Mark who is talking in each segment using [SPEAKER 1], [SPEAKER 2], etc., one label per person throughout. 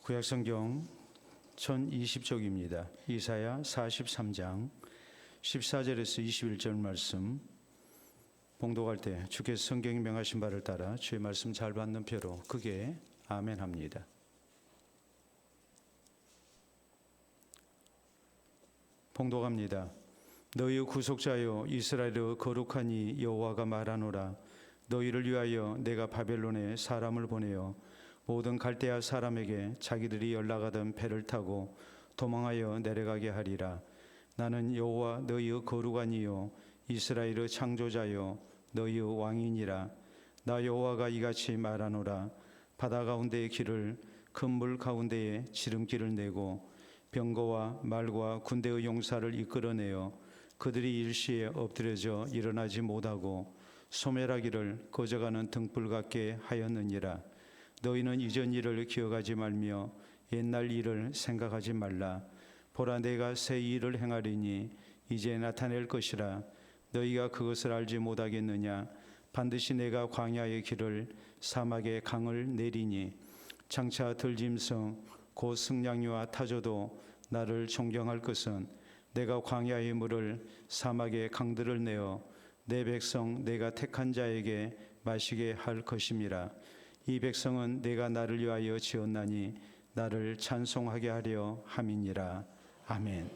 [SPEAKER 1] 구약성경 1020쪽입니다. 이사야 43장 14절에서 21절 말씀 봉독할 때 주께서 성경에 명하신 바를 따라 주의 말씀 잘 받는 표로 크게 아멘 합니다. 봉독합니다. 너희의 구속자여 이스라엘의 거룩한 이 여호와가 말하노라. 너희를 위하여 내가 바벨론에 사람을 보내어 모든 갈대아 사람에게 자기들이 연락하던 배를 타고 도망하여 내려가게 하리라. 나는 여호와 너희의 거룩한 이요 이스라엘의 창조자요 너희의 왕이니라. 나 여호와가 이같이 말하노라. 바다 가운데의 길을 큰 물 가운데에 지름길을 내고 병거와 말과 군대의 용사를 이끌어내어 그들이 일시에 엎드려져 일어나지 못하고 소멸하기를 거저가는 등불 같게 하였느니라. 너희는 이전 일을 기억하지 말며 옛날 일을 생각하지 말라. 보라, 내가 새 일을 행하리니 이제 나타낼 것이라. 너희가 그것을 알지 못하겠느냐? 반드시 내가 광야의 길을 사막의 강을 내리니 장차 들짐승 곧 승냥이와 타조도 나를 존경할 것은 내가 광야의 물을 사막의 강들을 내어 내 백성 내가 택한 자에게 마시게 할 것임이라. 이 백성은 내가 나를 위하여 지었나니 나를 찬송하게 하려 함이니라. 아멘.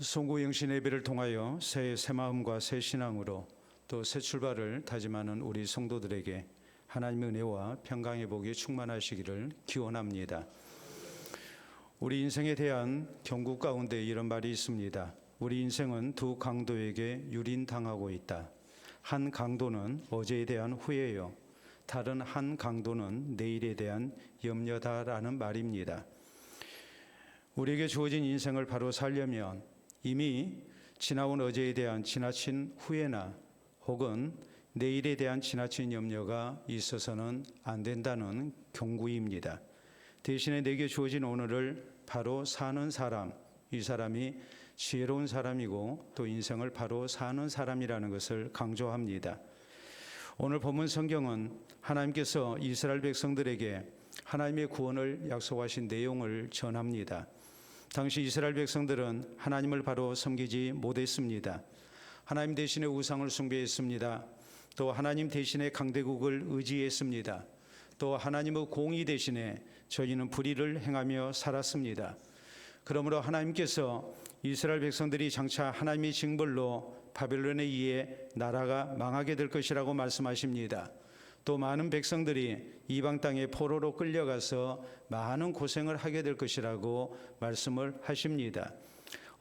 [SPEAKER 1] 송구 영신 예배를 통하여 새 마음과 새 신앙으로 또 새 출발을 다짐하는 우리 성도들에게 하나님의 은혜와 평강의 복이 충만하시기를 기원합니다. 우리 인생에 대한 경고 가운데 이런 말이 있습니다. 우리 인생은 두 강도에게 유린당하고 있다. 한 강도는 어제에 대한 후회요, 다른 한 강도는 내일에 대한 염려다라는 말입니다. 우리에게 주어진 인생을 바로 살려면 이미 지나온 어제에 대한 지나친 후회나 혹은 내일에 대한 지나친 염려가 있어서는 안 된다는 경고입니다. 대신에 내게 주어진 오늘을 바로 사는 사람, 이 사람이 지혜로운 사람이고 또 인생을 바로 사는 사람이라는 것을 강조합니다. 오늘 본문 성경은 하나님께서 이스라엘 백성들에게 하나님의 구원을 약속하신 내용을 전합니다. 당시 이스라엘 백성들은 하나님을 바로 섬기지 못했습니다. 하나님 대신에 우상을 숭배했습니다. 또 하나님 대신에 강대국을 의지했습니다. 또 하나님의 공의 대신에 저희는 불의를 행하며 살았습니다. 그러므로 하나님께서 이스라엘 백성들이 장차 하나님의 징벌로 바벨론에 의해 나라가 망하게 될 것이라고 말씀하십니다. 또 많은 백성들이 이방 땅에 포로로 끌려가서 많은 고생을 하게 될 것이라고 말씀을 하십니다.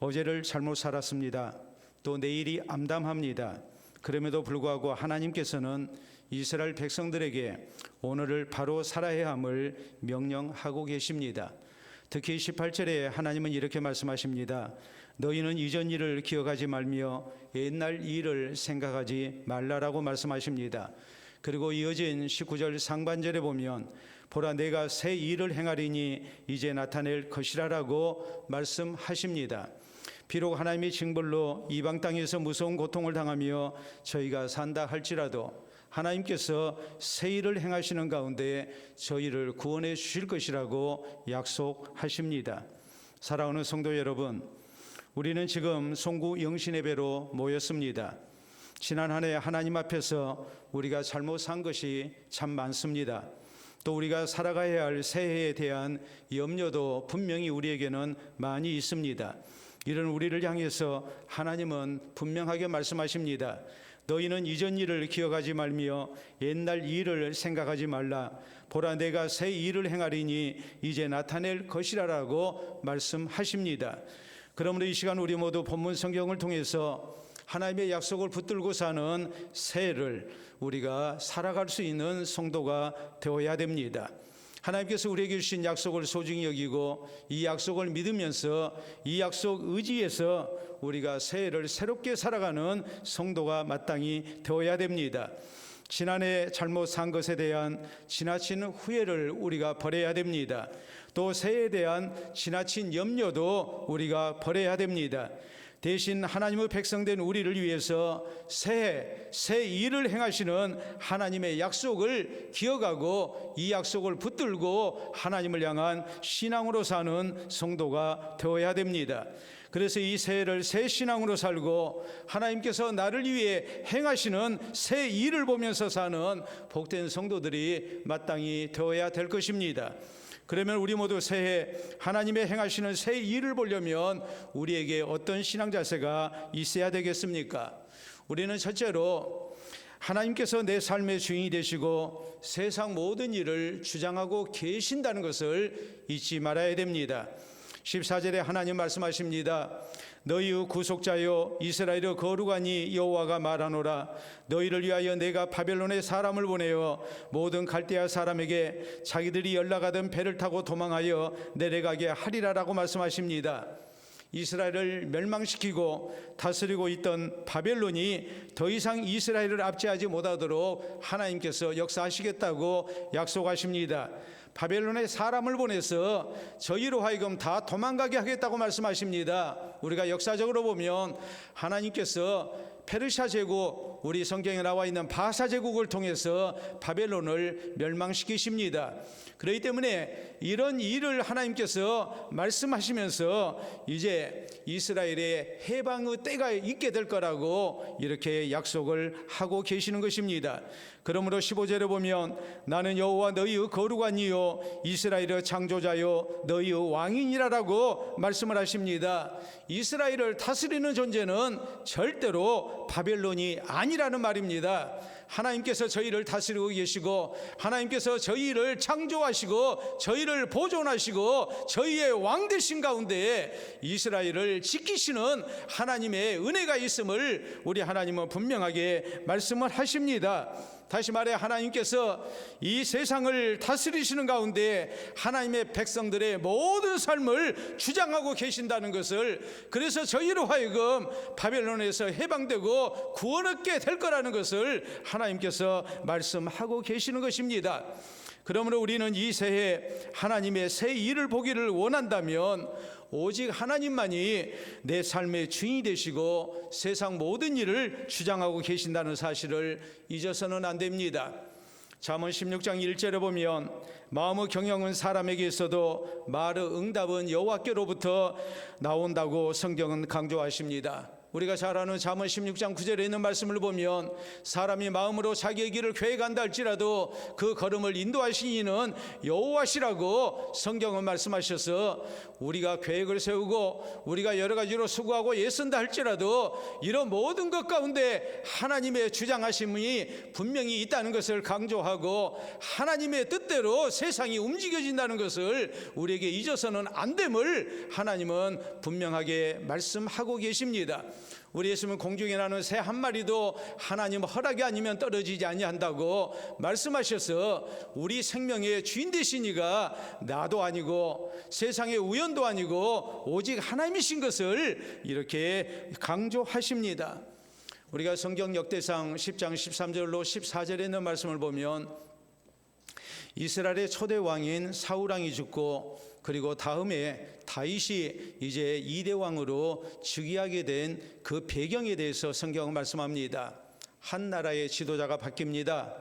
[SPEAKER 1] 어제를 잘못 살았습니다. 또 내일이 암담합니다. 그럼에도 불구하고 하나님께서는 이스라엘 백성들에게 오늘을 바로 살아야 함을 명령하고 계십니다. 특히 18절에 하나님은 이렇게 말씀하십니다. 너희는 이전 일을 기억하지 말며 옛날 일을 생각하지 말라라고 말씀하십니다. 그리고 이어진 19절 상반절에 보면 보라, 내가 새 일을 행하리니 이제 나타낼 것이라라고 말씀하십니다. 비록 하나님의 징벌로 이방 땅에서 무서운 고통을 당하며 저희가 산다 할지라도 하나님께서 새 일을 행하시는 가운데 저희를 구원해 주실 것이라고 약속하십니다. 사랑하는 성도 여러분, 우리는 지금 송구 영신예배로 모였습니다. 지난 한 해 하나님 앞에서 우리가 잘못 산 것이 참 많습니다. 또 우리가 살아가야 할 새해에 대한 염려도 분명히 우리에게는 많이 있습니다. 이런 우리를 향해서 하나님은 분명하게 말씀하십니다. 너희는 이전 일을 기억하지 말며 옛날 일을 생각하지 말라. 보라, 내가 새 일을 행하리니 이제 나타낼 것이라라고 말씀하십니다. 그러므로 이 시간 우리 모두 본문 성경을 통해서 하나님의 약속을 붙들고 사는 새해를 우리가 살아갈 수 있는 성도가 되어야 됩니다. 하나님께서 우리에게 주신 약속을 소중히 여기고 이 약속을 믿으면서 이 약속 의지에서 우리가 새해를 새롭게 살아가는 성도가 마땅히 되어야 됩니다. 지난해 잘못 산 것에 대한 지나친 후회를 우리가 버려야 됩니다. 또 새해에 대한 지나친 염려도 우리가 버려야 됩니다. 대신 하나님의 백성된 우리를 위해서 새 일을 행하시는 하나님의 약속을 기억하고 이 약속을 붙들고 하나님을 향한 신앙으로 사는 성도가 되어야 됩니다. 그래서 이 새해를 새 신앙으로 살고 하나님께서 나를 위해 행하시는 새 일을 보면서 사는 복된 성도들이 마땅히 되어야 될 것입니다. 그러면 우리 모두 새해 하나님의 행하시는 새 일을 보려면 우리에게 어떤 신앙 자세가 있어야 되겠습니까? 우리는 첫째로 하나님께서 내 삶의 주인이 되시고 세상 모든 일을 주장하고 계신다는 것을 잊지 말아야 됩니다. 14절에 하나님 말씀하십니다. 너희의 구속자여 이스라엘의 거룩하니 여호와가 말하노라. 너희를 위하여 내가 바벨론에 사람을 보내어 모든 갈대아 사람에게 자기들이 연락하던 배를 타고 도망하여 내려가게 하리라라고 말씀하십니다. 이스라엘을 멸망시키고 다스리고 있던 바벨론이 더 이상 이스라엘을 압제하지 못하도록 하나님께서 역사하시겠다고 약속하십니다. 바벨론에 사람을 보내서 저희로 하여금 다 도망가게 하겠다고 말씀하십니다. 우리가 역사적으로 보면 하나님께서 페르시아 제국, 우리 성경에 나와 있는 바사 제국을 통해서 바벨론을 멸망시키십니다. 그렇기 때문에 이런 일을 하나님께서 말씀하시면서 이제 이스라엘의 해방의 때가 있게 될 거라고 이렇게 약속을 하고 계시는 것입니다. 그러므로 15절에 보면 나는 여호와 너희의 거룩한 이요 이스라엘의 창조자요 너희의 왕이니라라고 말씀을 하십니다. 이스라엘을 다스리는 존재는 절대로 바벨론이 아니라는 말입니다. 하나님께서 저희를 다스리고 계시고 하나님께서 저희를 창조하시고 저희를 보존하시고 저희의 왕 되신 가운데 이스라엘을 지키시는 하나님의 은혜가 있음을 우리 하나님은 분명하게 말씀을 하십니다. 다시 말해 하나님께서 이 세상을 다스리시는 가운데 하나님의 백성들의 모든 삶을 주장하고 계신다는 것을, 그래서 저희로 하여금 바벨론에서 해방되고 구원 얻게 될 거라는 것을 하나님께서 말씀하고 계시는 것입니다. 그러므로 우리는 이 새해 하나님의 새 일을 보기를 원한다면 오직 하나님만이 내 삶의 주인이 되시고 세상 모든 일을 주장하고 계신다는 사실을 잊어서는 안 됩니다. 잠언 16장 1절에 보면 마음의 경영은 사람에게 있어도 말의 응답은 여호와께로부터 나온다고 성경은 강조하십니다. 우리가 잘 아는 잠언 16장 9절에 있는 말씀을 보면 사람이 마음으로 자기의 길을 계획한다 할지라도 그 걸음을 인도하신 이는 여호와시라고 성경은 말씀하셔서 우리가 계획을 세우고 우리가 여러 가지로 수고하고 애쓴다 할지라도 이런 모든 것 가운데 하나님의 주장하심이 분명히 있다는 것을 강조하고 하나님의 뜻대로 세상이 움직여진다는 것을 우리에게 잊어서는 안 됨을 하나님은 분명하게 말씀하고 계십니다. 우리 예수님은 공중에 나는 새 한 마리도 하나님 허락이 아니면 떨어지지 아니한다고 말씀하셔서 우리 생명의 주인 되신 이가 나도 아니고 세상의 우연도 아니고 오직 하나님이신 것을 이렇게 강조하십니다. 우리가 성경 역대상 10장 13절로 14절에 있는 말씀을 보면 이스라엘의 초대 왕인 사울 왕이 죽고 그리고 다음에 다윗이 이제 2대 왕으로 즉위하게 된 그 배경에 대해서 성경은 말씀합니다. 한 나라의 지도자가 바뀝니다.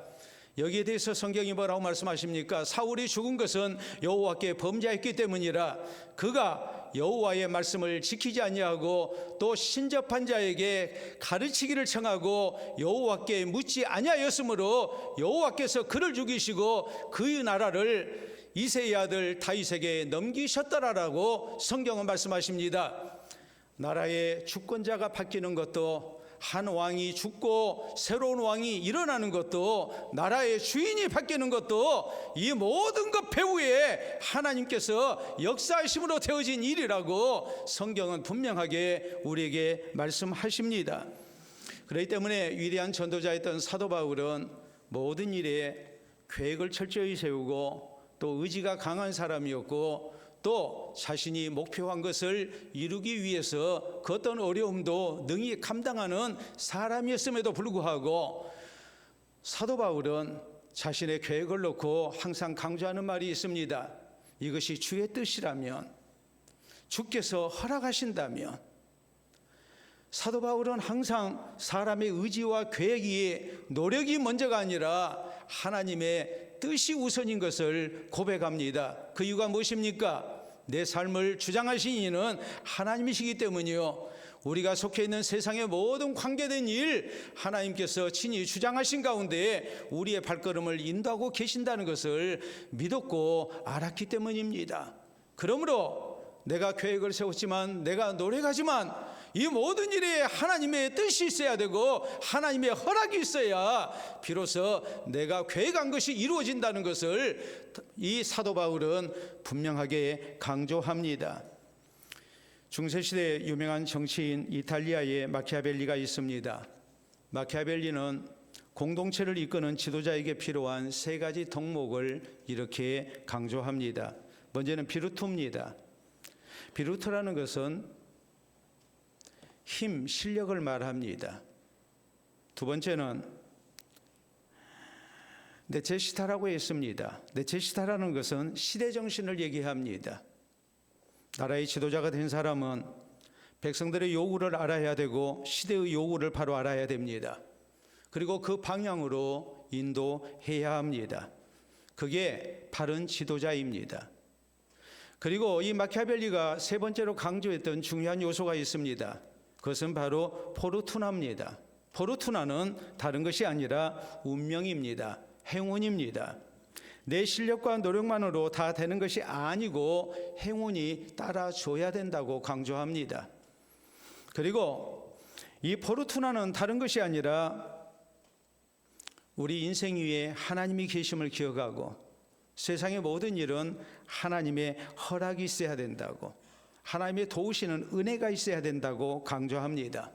[SPEAKER 1] 여기에 대해서 성경이 뭐라고 말씀하십니까? 사울이 죽은 것은 여호와께 범죄했기 때문이라 그가 여호와의 말씀을 지키지 아니하고 또 신접한 자에게 가르치기를 청하고 여호와께 묻지 아니하였으므로 여호와께서 그를 죽이시고 그의 나라를 이새의 아들 다윗에게 넘기셨더라라고 성경은 말씀하십니다. 나라의 주권자가 바뀌는 것도, 한 왕이 죽고 새로운 왕이 일어나는 것도, 나라의 주인이 바뀌는 것도 이 모든 것 배후에 하나님께서 역사하심으로 되어진 일이라고 성경은 분명하게 우리에게 말씀하십니다. 그렇기 때문에 위대한 전도자였던 사도 바울은 모든 일에 계획을 철저히 세우고 또 의지가 강한 사람이었고 또 자신이 목표한 것을 이루기 위해서 그 어떤 어려움도 능히 감당하는 사람이었음에도 불구하고 사도 바울은 자신의 계획을 놓고 항상 강조하는 말이 있습니다. 이것이 주의 뜻이라면, 주께서 허락하신다면 사도 바울은 항상 사람의 의지와 계획이 노력이 먼저가 아니라 하나님의 뜻이 우선인 것을 고백합니다. 그 이유가 무엇입니까? 내 삶을 주장하신 이는 하나님이시기 때문이요, 우리가 속해 있는 세상의 모든 관계된 일 하나님께서 친히 주장하신 가운데 우리의 발걸음을 인도하고 계신다는 것을 믿었고 알았기 때문입니다. 그러므로 내가 계획을 세웠지만, 내가 노력하지만 이 모든 일에 하나님의 뜻이 있어야 되고 하나님의 허락이 있어야 비로소 내가 계획한 것이 이루어진다는 것을 이 사도 바울은 분명하게 강조합니다. 중세시대 유명한 정치인 이탈리아의 마키아벨리가 있습니다. 마키아벨리는 공동체를 이끄는 지도자에게 필요한 세 가지 덕목을 이렇게 강조합니다. 먼저는 비루투입니다. 비루투라는 것은 힘, 실력을 말합니다. 두 번째는 네체시타라고 했습니다. 네체시타라는 것은 시대정신을 얘기합니다. 나라의 지도자가 된 사람은 백성들의 요구를 알아야 되고 시대의 요구를 바로 알아야 됩니다. 그리고 그 방향으로 인도해야 합니다. 그게 바른 지도자입니다. 그리고 이 마키아벨리가 세 번째로 강조했던 중요한 요소가 있습니다. 그것은 바로 포르투나입니다. 포르투나는 다른 것이 아니라 운명입니다. 행운입니다. 내 실력과 노력만으로 다 되는 것이 아니고 행운이 따라줘야 된다고 강조합니다. 그리고 이 포르투나는 다른 것이 아니라 우리 인생 위에 하나님이 계심을 기억하고 세상의 모든 일은 하나님의 허락이 있어야 된다고, 하나님의 도우시는 은혜가 있어야 된다고 강조합니다.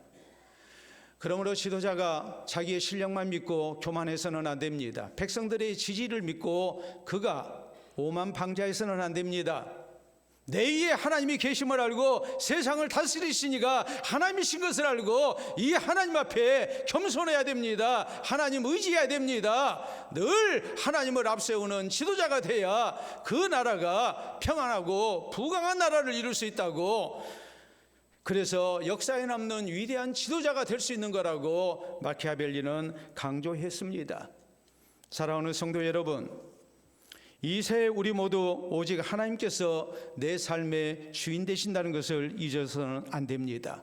[SPEAKER 1] 그러므로 지도자가 자기의 실력만 믿고 교만해서는 안 됩니다. 백성들의 지지를 믿고 그가 오만방자해서는 안 됩니다. 내 위에 하나님이 계심을 알고 세상을 다스리시니가 하나님이신 것을 알고 이 하나님 앞에 겸손해야 됩니다. 하나님 의지해야 됩니다. 늘 하나님을 앞세우는 지도자가 돼야 그 나라가 평안하고 부강한 나라를 이룰 수 있다고, 그래서 역사에 남는 위대한 지도자가 될 수 있는 거라고 마키아벨리는 강조했습니다. 사랑하는 성도 여러분, 이 새해 우리 모두 오직 하나님께서 내 삶의 주인 되신다는 것을 잊어서는 안 됩니다.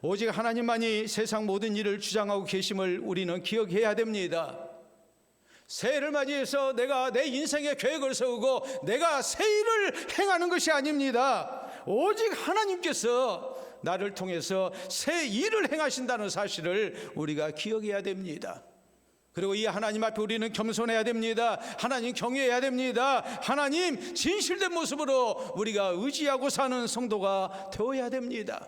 [SPEAKER 1] 오직 하나님만이 세상 모든 일을 주장하고 계심을 우리는 기억해야 됩니다. 새해를 맞이해서 내가 내 인생의 계획을 세우고 내가 새 일을 행하는 것이 아닙니다. 오직 하나님께서 나를 통해서 새 일을 행하신다는 사실을 우리가 기억해야 됩니다. 그리고 이 하나님 앞에 우리는 겸손해야 됩니다. 하나님 경외해야 됩니다. 하나님 진실된 모습으로 우리가 의지하고 사는 성도가 되어야 됩니다.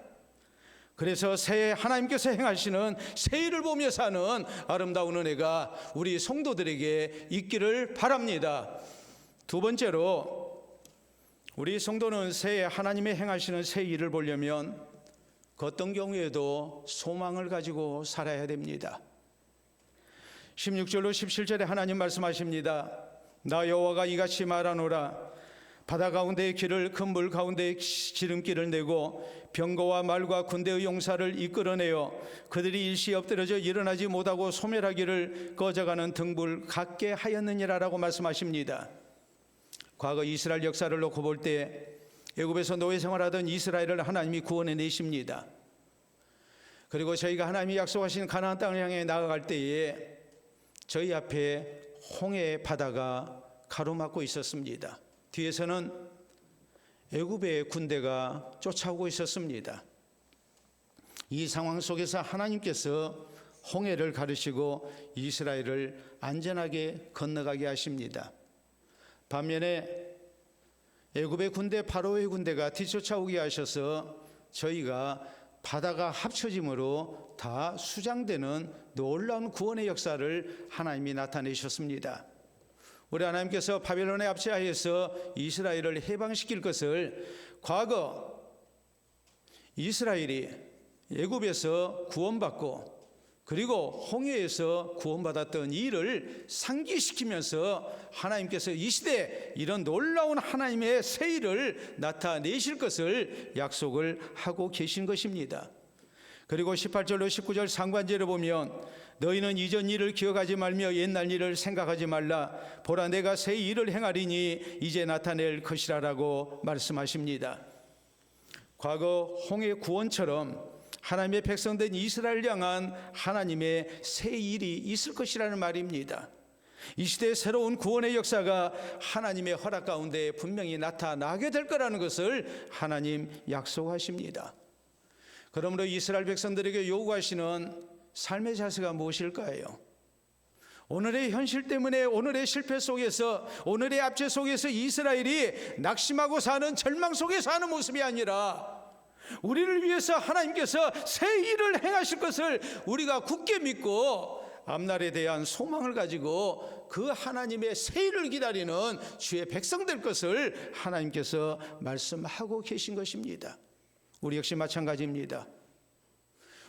[SPEAKER 1] 그래서 새해 하나님께서 행하시는 새 일을 보며 사는 아름다운 은혜가 우리 성도들에게 있기를 바랍니다. 두 번째로, 우리 성도는 새해 하나님의 행하시는 새 일을 보려면 그 어떤 경우에도 소망을 가지고 살아야 됩니다. 16절로 17절에 하나님 말씀하십니다. 나 여호와가 이같이 말하노라. 바다 가운데의 길을 큰 물 가운데 지름길을 내고 병거와 말과 군대의 용사를 이끌어내어 그들이 일시에 엎드려져 일어나지 못하고 소멸하기를 꺼져가는 등불 같게 하였느니라라고 말씀하십니다. 과거 이스라엘 역사를 놓고 볼 때 애굽에서 노예 생활하던 이스라엘을 하나님이 구원해 내십니다. 그리고 저희가 하나님이 약속하신 가나안 땅을 향해 나아갈 때에 저희 앞에 홍해 바다가 가로막고 있었습니다. 뒤에서는 애굽의 군대가 쫓아오고 있었습니다. 이 상황 속에서 하나님께서 홍해를 가르시고 이스라엘을 안전하게 건너가게 하십니다. 반면에 애굽의 군대, 바로의 군대가 뒤쫓아오게 하셔서 저희가 바다가 합쳐짐으로 다 수장되는 놀라운 구원의 역사를 하나님이 나타내셨습니다. 우리 하나님께서 바벨론의 압제하에서 이스라엘을 해방시킬 것을 과거 이스라엘이 애굽에서 구원받고 그리고 홍해에서 구원받았던 일을 상기시키면서 하나님께서 이 시대에 이런 놀라운 하나님의 새 일을 나타내실 것을 약속을 하고 계신 것입니다. 그리고 18절로 19절 상반절에 보면 너희는 이전 일을 기억하지 말며 옛날 일을 생각하지 말라. 보라 내가 새 일을 행하리니 이제 나타낼 것이라라고 말씀하십니다. 과거 홍해 구원처럼 하나님의 백성된 이스라엘 향한 하나님의 새 일이 있을 것이라는 말입니다. 이 시대의 새로운 구원의 역사가 하나님의 허락 가운데 분명히 나타나게 될 거라는 것을 하나님 약속하십니다. 그러므로 이스라엘 백성들에게 요구하시는 삶의 자세가 무엇일까요? 오늘의 현실 때문에 오늘의 실패 속에서 오늘의 압제 속에서 이스라엘이 낙심하고 사는 절망 속에 사는 모습이 아니라 우리를 위해서 하나님께서 새 일을 행하실 것을 우리가 굳게 믿고 앞날에 대한 소망을 가지고 그 하나님의 새 일을 기다리는 주의 백성 될 것을 하나님께서 말씀하고 계신 것입니다. 우리 역시 마찬가지입니다.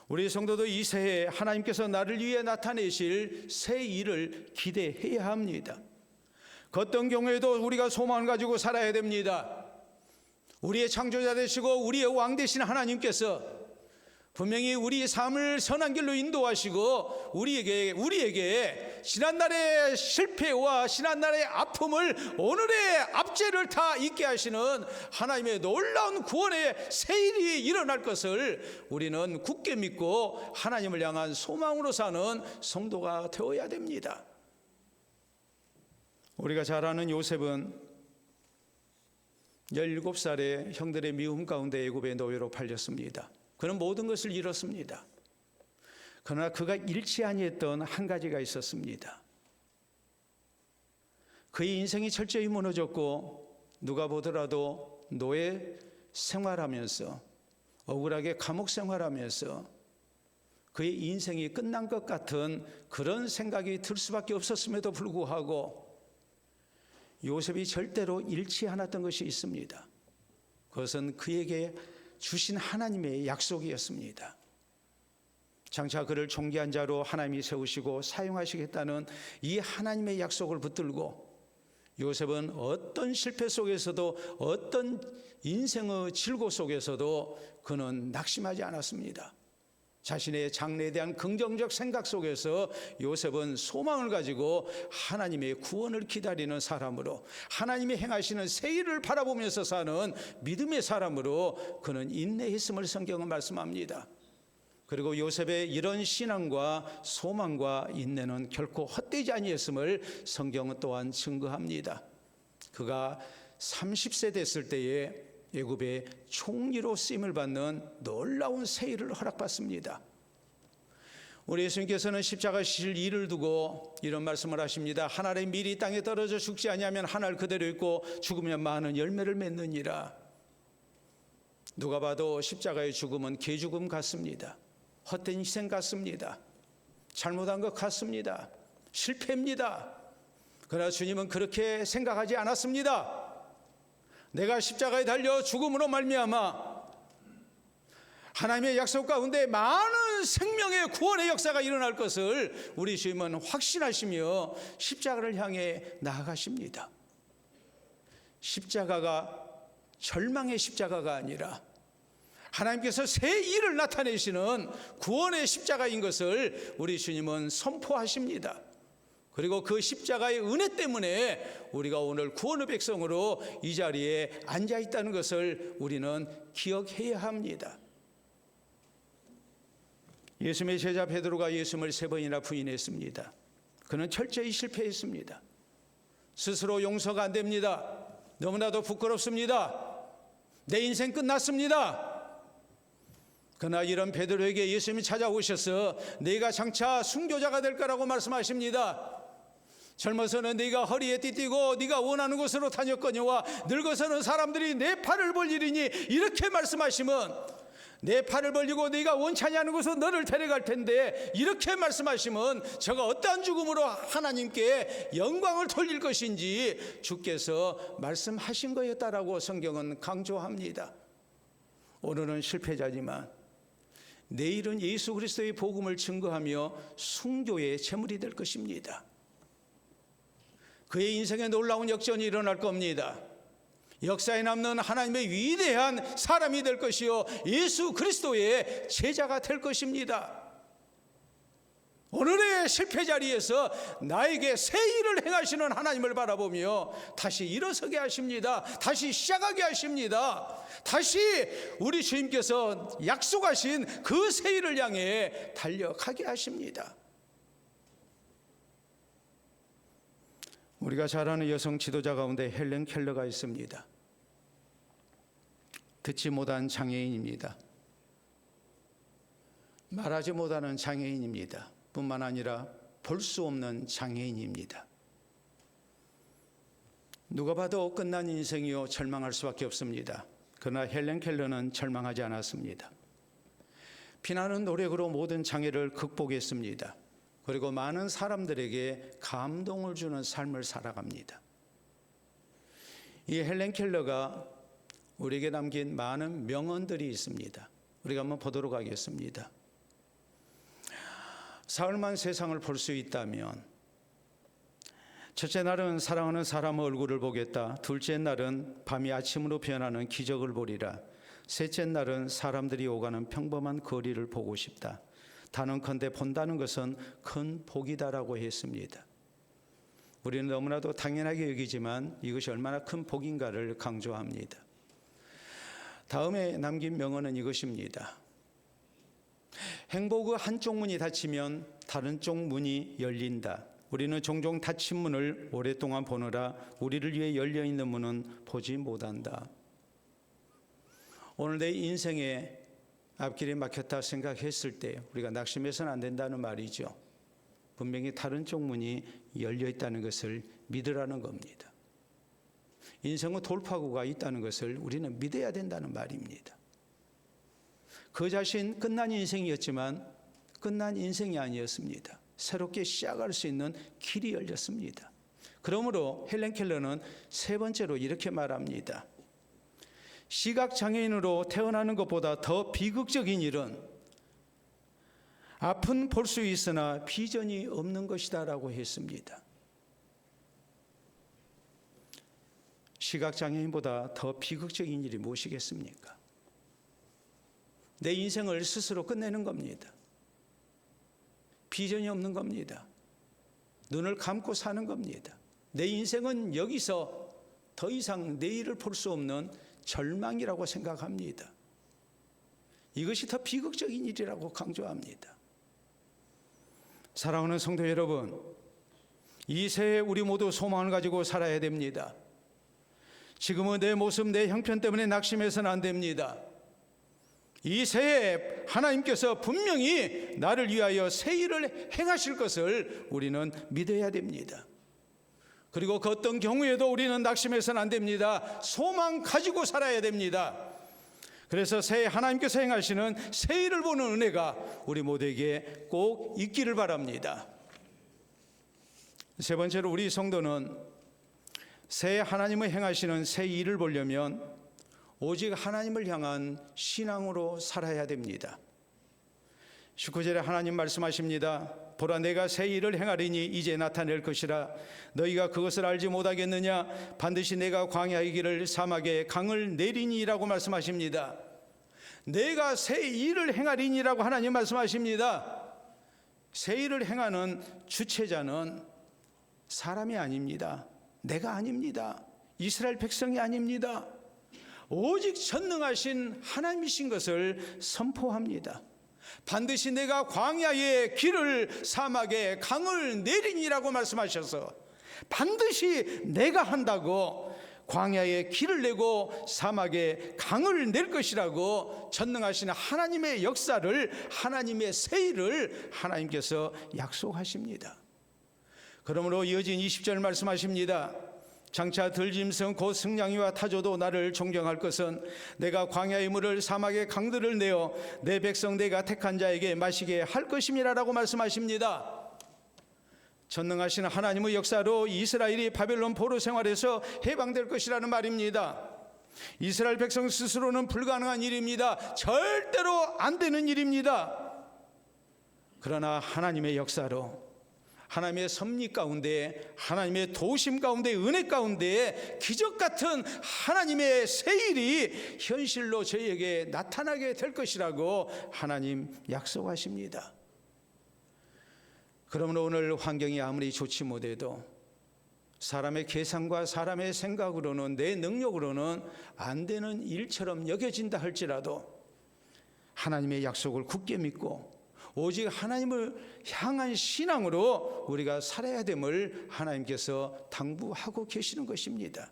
[SPEAKER 1] 우리 성도도 이 새해 하나님께서 나를 위해 나타내실 새 일을 기대해야 합니다. 그 어떤 경우에도 우리가 소망을 가지고 살아야 됩니다. 우리의 창조자 되시고 우리의 왕 되신 하나님께서 분명히 우리의 삶을 선한 길로 인도하시고 우리에게 지난날의 실패와 지난날의 아픔을 오늘의 압제를 다 잊게 하시는 하나님의 놀라운 구원의 새 일이 일어날 것을 우리는 굳게 믿고 하나님을 향한 소망으로 사는 성도가 되어야 됩니다. 우리가 잘 아는 요셉은 17살에 형들의 미움 가운데 애굽의 노예로 팔렸습니다. 그는 모든 것을 잃었습니다. 그러나 그가 잃지 아니했던 한 가지가 있었습니다. 그의 인생이 철저히 무너졌고 누가 보더라도 노예 생활하면서 억울하게 감옥 생활하면서 그의 인생이 끝난 것 같은 그런 생각이 들 수밖에 없었음에도 불구하고 요셉이 절대로 잃지 않았던 것이 있습니다. 그것은 그에게 주신 하나님의 약속이었습니다. 장차 그를 존귀한 자로 하나님이 세우시고 사용하시겠다는 이 하나님의 약속을 붙들고 요셉은 어떤 실패 속에서도 어떤 인생의 질고 속에서도 그는 낙심하지 않았습니다. 자신의 장래에 대한 긍정적 생각 속에서 요셉은 소망을 가지고 하나님의 구원을 기다리는 사람으로 하나님이 행하시는 새 일을 바라보면서 사는 믿음의 사람으로 그는 인내했음을 성경은 말씀합니다. 그리고 요셉의 이런 신앙과 소망과 인내는 결코 헛되지 아니했음을 성경은 또한 증거합니다. 그가 30세 됐을 때에 애굽의 총리로 쓰임을 받는 놀라운 새 일을 허락받습니다. 우리 예수님께서는 십자가 실 일을 두고 이런 말씀을 하십니다. 한 알의 밀이 땅에 떨어져 죽지 아니하면 한 알 그대로 있고 죽으면 많은 열매를 맺느니라. 누가 봐도 십자가의 죽음은 개죽음 같습니다. 헛된 희생 같습니다. 잘못한 것 같습니다. 실패입니다. 그러나 주님은 그렇게 생각하지 않았습니다. 내가 십자가에 달려 죽음으로 말미암아 하나님의 약속 가운데 많은 생명의 구원의 역사가 일어날 것을 우리 주님은 확신하시며 십자가를 향해 나아가십니다. 십자가가 절망의 십자가가 아니라 하나님께서 새 일을 나타내시는 구원의 십자가인 것을 우리 주님은 선포하십니다. 그리고 그 십자가의 은혜 때문에 우리가 오늘 구원의 백성으로 이 자리에 앉아 있다는 것을 우리는 기억해야 합니다. 예수님의 제자 베드로가 예수님을 3번이나 부인했습니다. 그는 철저히 실패했습니다. 스스로 용서가 안 됩니다. 너무나도 부끄럽습니다. 내 인생 끝났습니다. 그러나 이런 베드로에게 예수님이 찾아오셔서 네가 장차 순교자가 될 거라고 말씀하십니다. 젊어서는 네가 허리에 띠띠고 네가 원하는 곳으로 다녔거니와 늙어서는 사람들이 내 팔을 벌리리니 이렇게 말씀하시면 내 팔을 벌리고 네가 원치 않는 곳으로 너를 데려갈 텐데 이렇게 말씀하시면 저가 어떠한 죽음으로 하나님께 영광을 돌릴 것인지 주께서 말씀하신 거였다라고 성경은 강조합니다. 오늘은 실패자지만 내일은 예수 그리스도의 복음을 증거하며 순교의 제물이 될 것입니다. 그의 인생에 놀라운 역전이 일어날 겁니다. 역사에 남는 하나님의 위대한 사람이 될 것이요 예수 그리스도의 제자가 될 것입니다. 오늘의 실패 자리에서 나에게 새 일을 행하시는 하나님을 바라보며 다시 일어서게 하십니다. 다시 시작하게 하십니다. 다시 우리 주님께서 약속하신 그 새 일을 향해 달려가게 하십니다. 우리가 잘 아는 여성 지도자 가운데 헬렌 켈러가 있습니다. 듣지 못한 장애인입니다. 말하지 못하는 장애인입니다. 뿐만 아니라 볼 수 없는 장애인입니다. 누가 봐도 끝난 인생이요 절망할 수밖에 없습니다. 그러나 헬렌 켈러는 절망하지 않았습니다. 피나는 노력으로 모든 장애를 극복했습니다. 그리고 많은 사람들에게 감동을 주는 삶을 살아갑니다. 이 헬렌 켈러가 우리에게 남긴 많은 명언들이 있습니다. 우리가 한번 보도록 하겠습니다. 사흘만 세상을 볼 수 있다면 첫째 날은 사랑하는 사람의 얼굴을 보겠다. 둘째 날은 밤이 아침으로 변하는 기적을 보리라. 셋째 날은 사람들이 오가는 평범한 거리를 보고 싶다. 단언컨대 본다는 것은 큰 복이다라고 했습니다. 우리는 너무나도 당연하게 여기지만 이것이 얼마나 큰 복인가를 강조합니다. 다음에 남긴 명언은 이것입니다. 행복의 한쪽 문이 닫히면 다른 쪽 문이 열린다. 우리는 종종 닫힌 문을 오랫동안 보느라 우리를 위해 열려있는 문은 보지 못한다. 오늘 내 인생에 앞길이 막혔다 생각했을 때 우리가 낙심해서는 안 된다는 말이죠. 분명히 다른 쪽 문이 열려있다는 것을 믿으라는 겁니다. 인생의 돌파구가 있다는 것을 우리는 믿어야 된다는 말입니다. 그 자신 끝난 인생이었지만 끝난 인생이 아니었습니다. 새롭게 시작할 수 있는 길이 열렸습니다. 그러므로 헬렌 켈러는 세 번째로 이렇게 말합니다. 시각장애인으로 태어나는 것보다 더 비극적인 일은 앞은 볼 수 있으나 비전이 없는 것이다 라고 했습니다. 시각장애인보다 더 비극적인 일이 무엇이겠습니까? 내 인생을 스스로 끝내는 겁니다. 비전이 없는 겁니다. 눈을 감고 사는 겁니다. 내 인생은 여기서 더 이상 내일을 볼 수 없는 절망이라고 생각합니다. 이것이 더 비극적인 일이라고 강조합니다. 사랑하는 성도 여러분, 이 새해 우리 모두 소망을 가지고 살아야 됩니다. 지금은 내 모습, 내 형편 때문에 낙심해서는 안 됩니다. 이 새해 하나님께서 분명히 나를 위하여 새 일을 행하실 것을 우리는 믿어야 됩니다. 그리고 그 어떤 경우에도 우리는 낙심해서는 안 됩니다. 소망 가지고 살아야 됩니다. 그래서 새해 하나님께서 행하시는 새 일을 보는 은혜가 우리 모두에게 꼭 있기를 바랍니다. 세 번째로 우리 성도는 새해 하나님의 행하시는 새 일을 보려면 오직 하나님을 향한 신앙으로 살아야 됩니다. 19절에 하나님 말씀하십니다. 보라, 내가 새 일을 행하리니 이제 나타낼 것이라. 너희가 그것을 알지 못하겠느냐? 반드시 내가 광야의 길을 사막에 강을 내리니라고 말씀하십니다. 내가 새 일을 행하리니라고 하나님 말씀하십니다. 새 일을 행하는 주체자는 사람이 아닙니다. 내가 아닙니다. 이스라엘 백성이 아닙니다. 오직 전능하신 하나님이신 것을 선포합니다. 반드시 내가 광야의 길을 사막에 강을 내리니라고 말씀하셔서 반드시 내가 한다고 광야에 길을 내고 사막에 강을 낼 것이라고 전능하신 하나님의 역사를, 하나님의 새 일을 하나님께서 약속하십니다. 그러므로 이어진 20절 말씀하십니다. 장차 들짐승 곧 승냥이와 타조도 나를 존경할 것은 내가 광야의 물을 사막의 강들을 내어 내 백성 내가 택한 자에게 마시게 할 것임이라라고 말씀하십니다. 전능하신 하나님의 역사로 이스라엘이 바벨론 포로 생활에서 해방될 것이라는 말입니다. 이스라엘 백성 스스로는 불가능한 일입니다. 절대로 안 되는 일입니다. 그러나 하나님의 역사로 하나님의 섭리 가운데, 하나님의 도심 가운데, 은혜 가운데 기적 같은 하나님의 새 일이 현실로 저희에게 나타나게 될 것이라고 하나님 약속하십니다. 그러므로 오늘 환경이 아무리 좋지 못해도 사람의 계산과 사람의 생각으로는, 내 능력으로는 안 되는 일처럼 여겨진다 할지라도 하나님의 약속을 굳게 믿고 오직 하나님을 향한 신앙으로 우리가 살아야 됨을 하나님께서 당부하고 계시는 것입니다.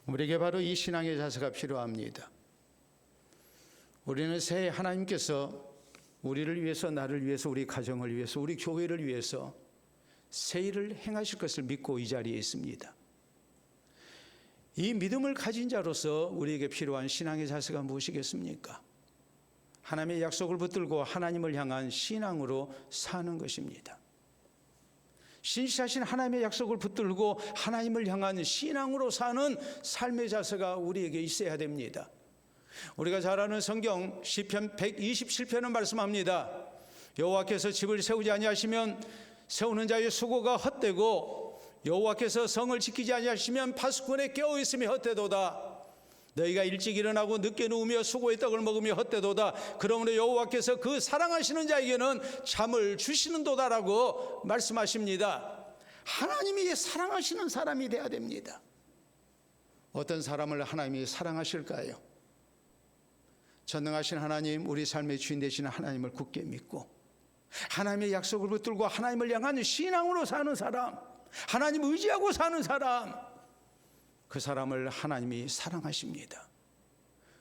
[SPEAKER 1] 우리에게 바로 이 신앙의 자세가 필요합니다. 우리는 새해 하나님께서 우리를 위해서, 나를 위해서, 우리 가정을 위해서, 우리 교회를 위해서 새 일을 행하실 것을 믿고 이 자리에 있습니다. 이 믿음을 가진 자로서 우리에게 필요한 신앙의 자세가 무엇이겠습니까? 하나님의 약속을 붙들고 하나님을 향한 신앙으로 사는 것입니다. 신실하신 하나님의 약속을 붙들고 하나님을 향한 신앙으로 사는 삶의 자세가 우리에게 있어야 됩니다. 우리가 잘 아는 성경 시편 127편은 말씀합니다. 여호와께서 집을 세우지 아니하시면 세우는 자의 수고가 헛되고 여호와께서 성을 지키지 아니하시면 파수꾼의 깨어 있음이 헛되도다. 너희가 일찍 일어나고 늦게 누우며 수고의 떡을 먹으며 헛되도다. 그러므로 여호와께서 그 사랑하시는 자에게는 잠을 주시는도다라고 말씀하십니다. 하나님이 사랑하시는 사람이 되어야 됩니다. 어떤 사람을 하나님이 사랑하실까요? 전능하신 하나님, 우리 삶의 주인 되시는 하나님을 굳게 믿고 하나님의 약속을 붙들고 하나님을 향한 신앙으로 사는 사람, 하나님 의지하고 사는 사람, 그 사람을 하나님이 사랑하십니다.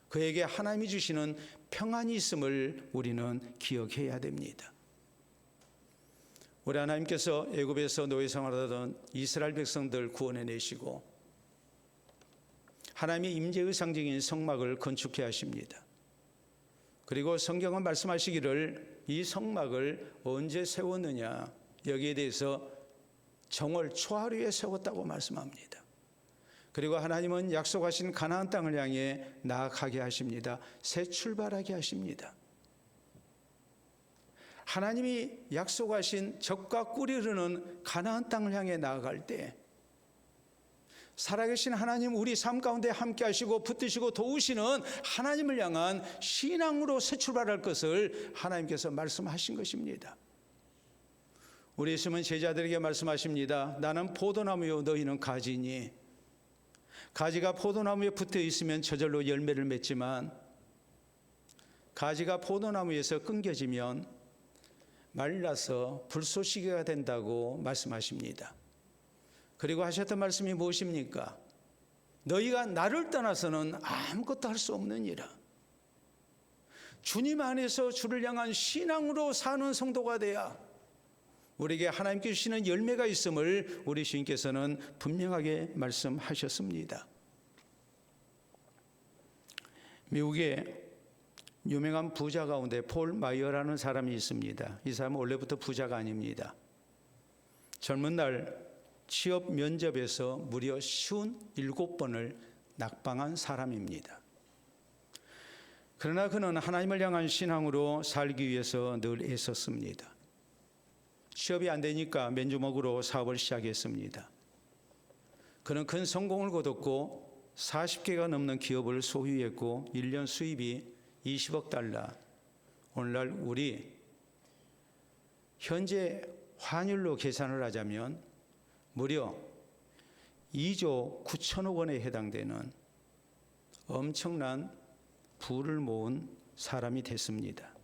[SPEAKER 1] 그에게 하나님이 주시는 평안이 있음을 우리는 기억해야 됩니다. 우리 하나님께서 애굽에서 노예 생활하던 이스라엘 백성들 구원해내시고 하나님의 임재의 상징인 성막을 건축해 하십니다. 그리고 성경은 말씀하시기를 이 성막을 언제 세웠느냐, 여기에 대해서 정월 초하루에 세웠다고 말씀합니다. 그리고 하나님은 약속하신 가나안 땅을 향해 나아가게 하십니다. 새 출발하게 하십니다. 하나님이 약속하신 젖과 꿀이 흐르는 가나안 땅을 향해 나아갈 때 살아계신 하나님, 우리 삶 가운데 함께 하시고 붙드시고 도우시는 하나님을 향한 신앙으로 새 출발할 것을 하나님께서 말씀하신 것입니다. 우리 예수님은 제자들에게 말씀하십니다. 나는 포도나무요 너희는 가지니, 가지가 포도나무에 붙어 있으면 저절로 열매를 맺지만 가지가 포도나무에서 끊겨지면 말라서 불쏘시개가 된다고 말씀하십니다. 그리고 하셨던 말씀이 무엇입니까? 너희가 나를 떠나서는 아무것도 할 수 없느니라. 주님 안에서 주를 향한 신앙으로 사는 성도가 돼야 우리에게 하나님께 주시는 열매가 있음을 우리 주님께서는 분명하게 말씀하셨습니다. 미국의 유명한 부자 가운데 폴 마이어라는 사람이 있습니다. 이 사람은 원래부터 부자가 아닙니다. 젊은 날 취업 면접에서 무려 57번을 낙방한 사람입니다. 그러나 그는 하나님을 향한 신앙으로 살기 위해서 늘 애썼습니다. 취업이 안 되니까 맨주먹으로 사업을 시작했습니다. 그는 큰 성공을 거뒀고 40개가 넘는 기업을 소유했고 1년 수입이 20억 달러, 오늘날 우리 현재 환율로 계산을 하자면 무려 2조 9천억 원에 해당되는 엄청난 부를 모은 사람이 됐습니다.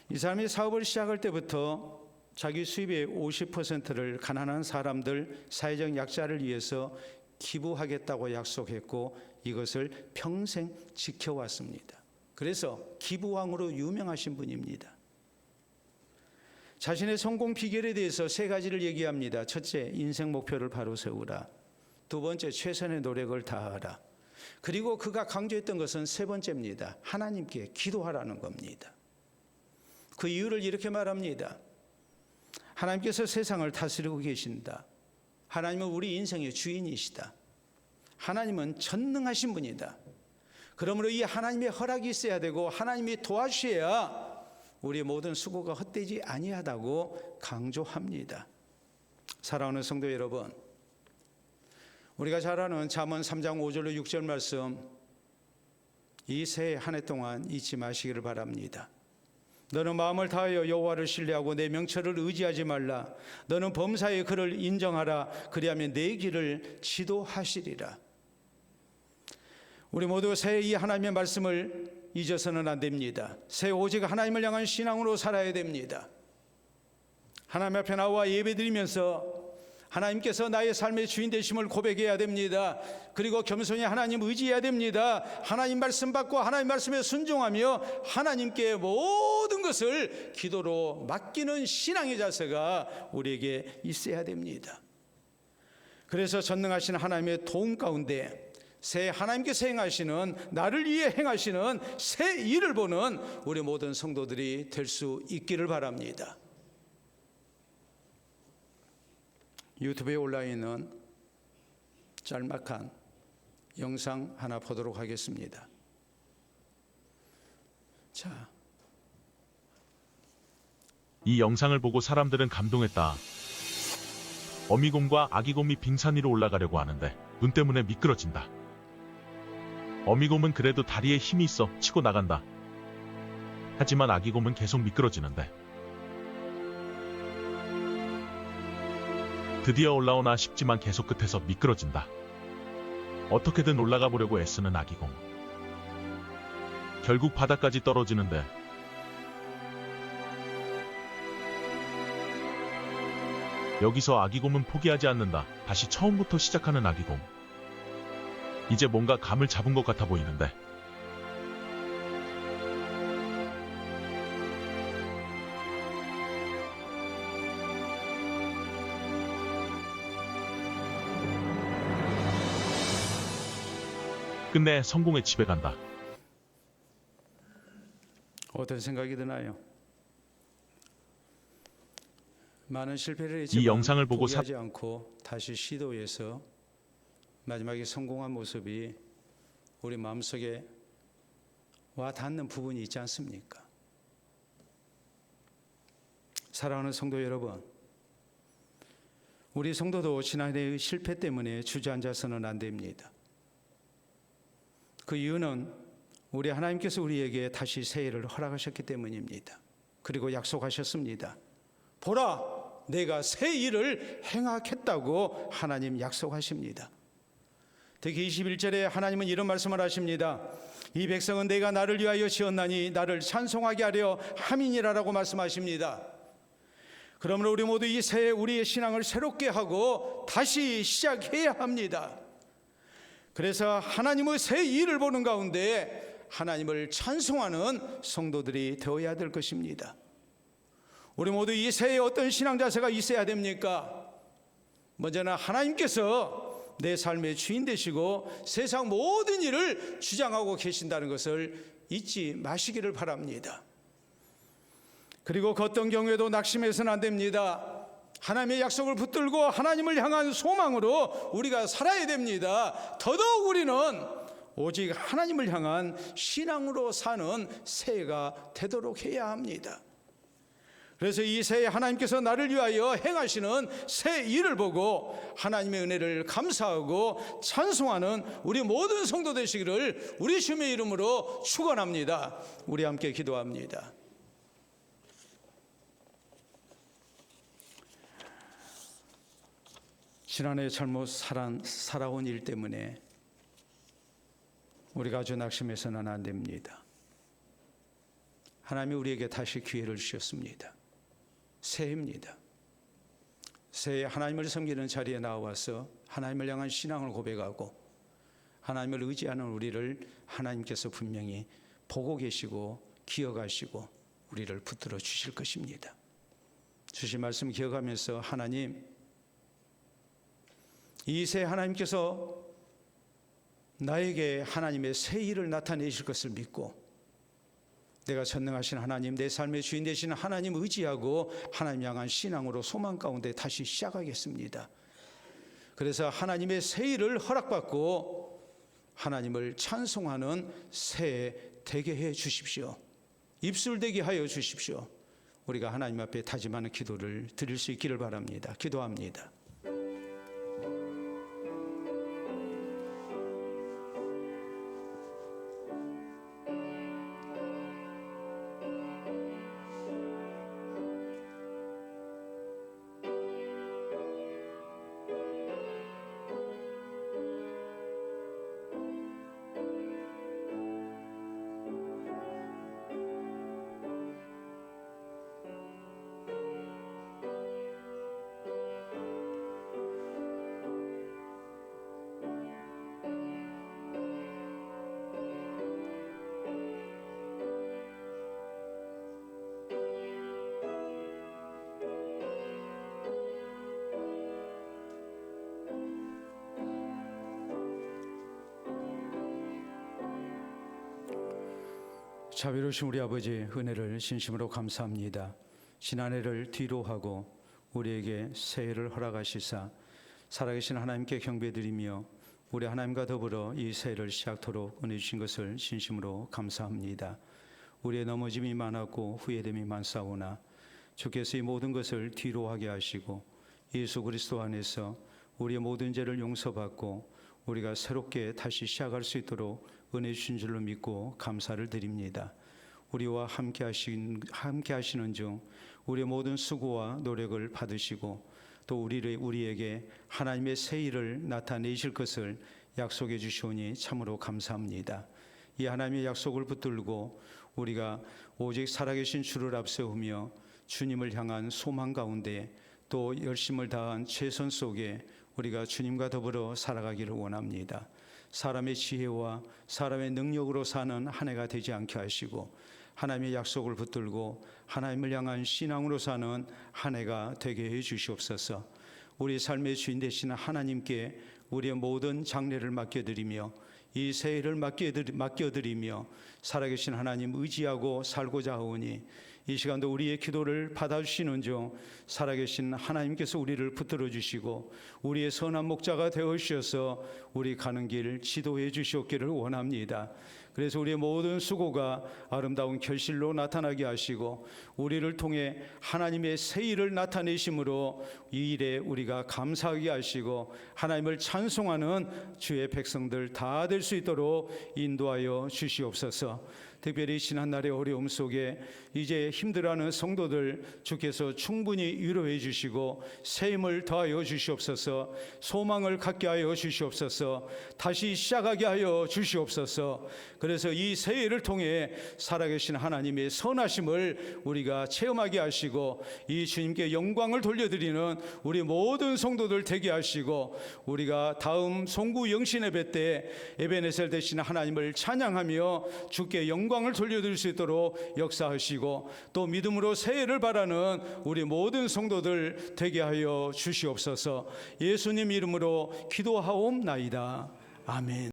[SPEAKER 1] 이 사람이 사업을 시작할 때부터 자기 수입의 50%를 가난한 사람들, 사회적 약자를 위해서 기부하겠다고 약속했고 이것을 평생 지켜왔습니다. 그래서 기부왕으로 유명하신 분입니다. 자신의 성공 비결에 대해서 세 가지를 얘기합니다. 첫째, 인생 목표를 바로 세우라. 두 번째, 최선의 노력을 다하라. 그리고 그가 강조했던 것은 세 번째입니다. 하나님께 기도하라는 겁니다. 그 이유를 이렇게 말합니다. 하나님께서 세상을 다스리고 계신다. 하나님은 우리 인생의 주인이시다. 하나님은 전능하신 분이다. 그러므로 이 하나님의 허락이 있어야 되고 하나님이 도와주셔야 우리의 모든 수고가 헛되지 아니하다고 강조합니다. 사랑하는 성도 여러분, 우리가 잘 아는 잠언 3장 5절로 6절 말씀, 이 새해 한 해 동안 잊지 마시기를 바랍니다. 너는 마음을 다하여 여호와를 신뢰하고 내 명철을 의지하지 말라. 너는 범사에 그를 인정하라. 그리하면 내 길을 지도하시리라. 우리 모두 새해 이 하나님의 말씀을 잊어서는 안 됩니다. 새해 오직 하나님을 향한 신앙으로 살아야 됩니다. 하나님 앞에 나와 예배드리면서 하나님께서 나의 삶의 주인 되심을 고백해야 됩니다. 그리고 겸손히 하나님 의지해야 됩니다. 하나님 말씀 받고 하나님 말씀에 순종하며 하나님께 모든 것을 기도로 맡기는 신앙의 자세가 우리에게 있어야 됩니다. 그래서 전능하신 하나님의 도움 가운데 새 하나님께서 행하시는, 나를 위해 행하시는 새 일을 보는 우리 모든 성도들이 될 수 있기를 바랍니다. 유튜브에 올라있는 짤막한 영상 하나 보도록 하겠습니다. 자,
[SPEAKER 2] 이 영상을 보고 사람들은 감동했다. 어미곰과 아기곰이 빙산 위로 올라가려고 하는데 눈 때문에 미끄러진다. 어미곰은 그래도 다리에 힘이 있어 치고 나간다. 하지만 아기곰은 계속 미끄러지는데 드디어 올라오나 싶지만 계속 끝에서 미끄러진다. 어떻게든 올라가 보려고 애쓰는 아기곰. 결국 바닥까지 떨어지는데 여기서 아기곰은 포기하지 않는다. 다시 처음부터 시작하는 아기곰. 이제 뭔가 감을 잡은 것 같아 보이는데 끝내 성공의 집에 간다.
[SPEAKER 1] 어떤 생각이 드나요? 많은 실패를
[SPEAKER 2] 이
[SPEAKER 1] 했지만
[SPEAKER 2] 영상을 보고
[SPEAKER 1] 포기하지 않고 다시 시도해서 마지막에 성공한 모습이 우리 마음속에 와 닿는 부분이 있지 않습니까? 사랑하는 성도 여러분, 우리 성도도 지난해의 실패 때문에 주저앉아서는 안 됩니다. 그 이유는 우리 하나님께서 우리에게 다시 새해를 허락하셨기 때문입니다. 그리고 약속하셨습니다. 보라, 내가 새 일을 행하겠다고 하나님 약속하십니다. 특히 21절에 하나님은 이런 말씀을 하십니다. 이 백성은 내가 나를 위하여 지었나니 나를 찬송하게 하려 함이니라라고 말씀하십니다. 그러므로 우리 모두 이 새해 우리의 신앙을 새롭게 하고 다시 시작해야 합니다. 그래서 하나님의 새 일을 보는 가운데 하나님을 찬송하는 성도들이 되어야 될 것입니다. 우리 모두 이 새해에 어떤 신앙 자세가 있어야 됩니까? 먼저는 하나님께서 내 삶의 주인 되시고 세상 모든 일을 주장하고 계신다는 것을 잊지 마시기를 바랍니다. 그리고 그 어떤 경우에도 낙심해서는 안 됩니다. 하나님의 약속을 붙들고 하나님을 향한 소망으로 우리가 살아야 됩니다. 더더욱 우리는 오직 하나님을 향한 신앙으로 사는 새해가 되도록 해야 합니다. 그래서 이 새해 하나님께서 나를 위하여 행하시는 새 일을 보고 하나님의 은혜를 감사하고 찬송하는 우리 모든 성도 되시기를 우리 주님의 이름으로 축원합니다. 우리 함께 기도합니다. 지난해 잘못 살아온 일 때문에 우리가 아주 낙심해서는 안 됩니다. 하나님이 우리에게 다시 기회를 주셨습니다. 새해입니다. 새해 하나님을 섬기는 자리에 나와서 하나님을 향한 신앙을 고백하고 하나님을 의지하는 우리를 하나님께서 분명히 보고 계시고 기억하시고 우리를 붙들어 주실 것입니다. 주신 말씀 기억하면서 하나님, 이 새해 하나님께서 나에게 하나님의 새 일을 나타내실 것을 믿고 내가 전능하신 하나님, 내 삶의 주인 되시는 하나님 의지하고 하나님 향한 신앙으로 소망 가운데 다시 시작하겠습니다. 그래서 하나님의 새 일을 허락받고 하나님을 찬송하는 새해 되게 해 주십시오. 입술되게 하여 주십시오. 우리가 하나님 앞에 다짐하는 기도를 드릴 수 있기를 바랍니다. 기도합니다. 자비로우신 우리 아버지, 은혜를 진심으로 감사합니다. 지난해를 뒤로 하고 우리에게 새해를 허락하시사 살아계신 하나님께 경배드리며 우리 하나님과 더불어 이 새해를 시작토록 은혜 주신 것을 진심으로 감사합니다. 우리의 넘어짐이 많았고 후회됨이 많사오나 주께서 이 모든 것을 뒤로 하게 하시고 예수 그리스도 안에서 우리의 모든 죄를 용서받고 우리가 새롭게 다시 시작할 수 있도록 은혜 주신 줄로 믿고 감사를 드립니다. 우리와 함께 하시는 중 우리의 모든 수고와 노력을 받으시고 또 우리에게 하나님의 새 일을 나타내실 것을 약속해 주시오니 참으로 감사합니다. 이 하나님의 약속을 붙들고 우리가 오직 살아계신 주를 앞세우며 주님을 향한 소망 가운데 또 열심을 다한 최선 속에 우리가 주님과 더불어 살아가기를 원합니다. 사람의 지혜와 사람의 능력으로 사는 한 해가 되지 않게 하시고 하나님의 약속을 붙들고 하나님을 향한 신앙으로 사는 한 해가 되게 해 주시옵소서. 우리 삶의 주인 되시는 하나님께 우리의 모든 장래를 맡겨드리며 이 새해를 맡겨드리며 살아계신 하나님 의지하고 살고자 하오니 이 시간도 우리의 기도를 받아주시는 중 살아계신 하나님께서 우리를 붙들어 주시고 우리의 선한 목자가 되어 주셔서 우리 가는 길 지도해 주시옵기를 원합니다. 그래서 우리의 모든 수고가 아름다운 결실로 나타나게 하시고 우리를 통해 하나님의 새 일을 나타내심으로 이 일에 우리가 감사하게 하시고 하나님을 찬송하는 주의 백성들 다 될 수 있도록 인도하여 주시옵소서. 특별히 지난날의 어려움 속에 이제 힘들어하는 성도들 주께서 충분히 위로해 주시고 새 힘을 더하여 주시옵소서. 소망을 갖게 하여 주시옵소서. 다시 시작하게 하여 주시옵소서. 그래서 이 새해를 통해 살아계신 하나님의 선하심을 우리가 체험하게 하시고 이 주님께 영광을 돌려드리는 우리 모든 성도들 되게 하시고 우리가 다음 송구 영신 예배 때 에베네셀 되신 하나님을 찬양하며 주께 영광을 돌려드릴 수 있도록 역사하시고 또 믿음으로 새해를 바라는 우리 모든 성도들 되게 하여 주시옵소서. 예수님 이름으로 기도하옵나이다. 아멘.